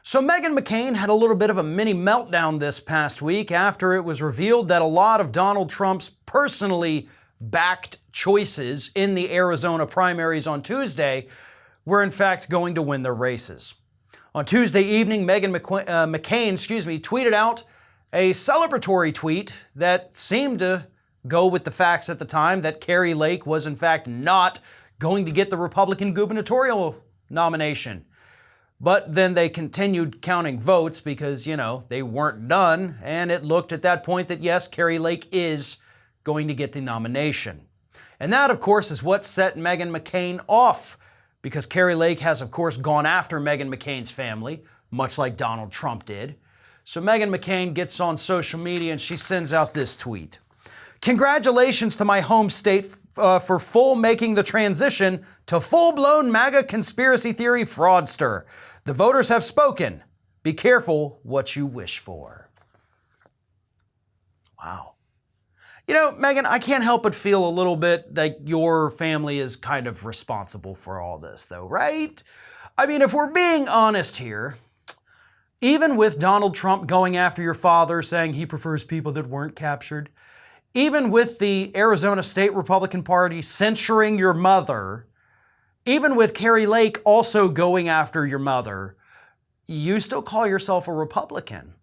So Meghan McCain had a little bit of a mini meltdown this past week after it was revealed that a lot of Donald Trump's personally backed choices in the Arizona primaries on Tuesday were in fact going to win their races. On Tuesday evening, Meghan McCain tweeted out a celebratory tweet that seemed to go with the facts at the time that Kari Lake was in fact not going to get the Republican gubernatorial nomination. But then they continued counting votes because, they weren't done, and it looked at that point that yes, Kari Lake is going to get the nomination. And that, of course, is what set Meghan McCain off, because Kari Lake has, of course, gone after Meghan McCain's family, much like Donald Trump did. So Meghan McCain gets on social media and she sends out this tweet. "Congratulations to my home state for full making the transition to full-blown MAGA conspiracy theory fraudster. The voters have spoken. Be careful what you wish for." Wow. Meghan, I can't help but feel a little bit like your family is kind of responsible for all this, though, right? I mean, if we're being honest here, even with Donald Trump going after your father, saying he prefers people that weren't captured, even with the Arizona State Republican Party censuring your mother, even with Kari Lake also going after your mother, you still call yourself a Republican.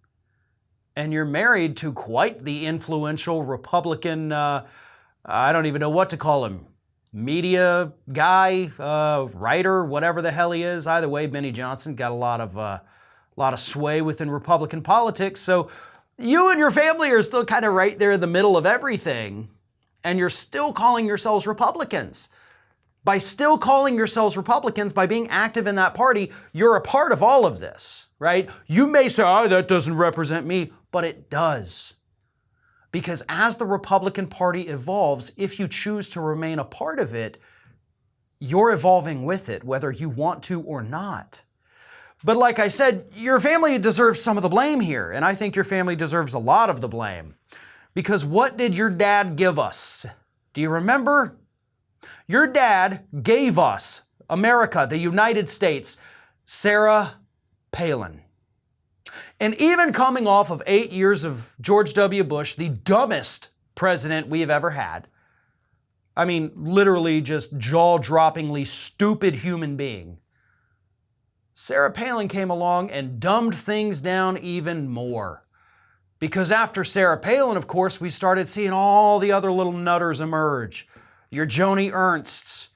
And you're married to quite the influential Republican, I don't even know what to call him, media guy, writer, whatever the hell he is. Either way, Benny Johnson got a lot of sway within Republican politics. So you and your family are still kind of right there in the middle of everything, and you're still calling yourselves Republicans. By still calling yourselves Republicans, by being active in that party, you're a part of all of this, right? You may say, "Oh, that doesn't represent me," but it does. Because as the Republican Party evolves, if you choose to remain a part of it, you're evolving with it, whether you want to or not. But like I said, your family deserves some of the blame here, and I think your family deserves a lot of the blame. Because what did your dad give us? Do you remember? Your dad gave us, America, the United States, Sarah Palin. And even coming off of 8 years of George W. Bush, the dumbest president we have ever had, I mean, literally just jaw-droppingly stupid human being, Sarah Palin came along and dumbed things down even more. Because after Sarah Palin, of course, we started seeing all the other little nutters emerge. Your Joni Ernsts,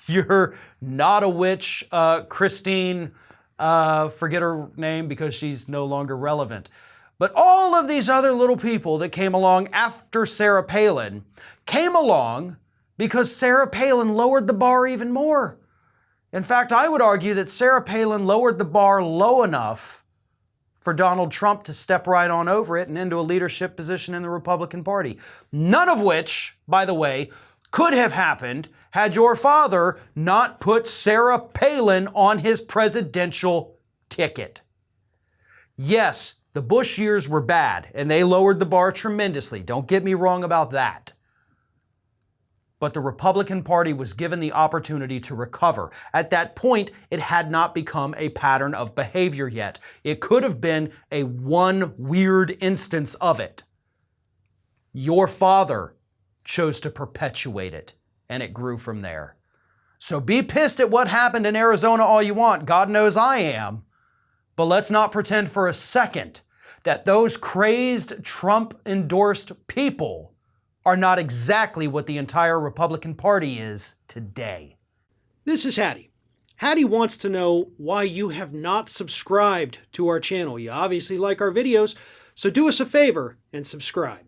your not a witch, Christine, forget her name because she's no longer relevant. But all of these other little people that came along after Sarah Palin came along because Sarah Palin lowered the bar even more. In fact, I would argue that Sarah Palin lowered the bar low enough for Donald Trump to step right on over it and into a leadership position in the Republican Party. None of which, by the way, could have happened had your father not put Sarah Palin on his presidential ticket. Yes, the Bush years were bad, and they lowered the bar tremendously. Don't get me wrong about that. But the Republican Party was given the opportunity to recover. At that point, it had not become a pattern of behavior yet. It could have been a one weird instance of it. Your father chose to perpetuate it, and it grew from there. So be pissed at what happened in Arizona all you want. God knows I am. But let's not pretend for a second that those crazed Trump-endorsed people are not exactly what the entire Republican Party is today. This is Hattie. Hattie wants to know why you have not subscribed to our channel. You obviously like our videos, so do us a favor and subscribe.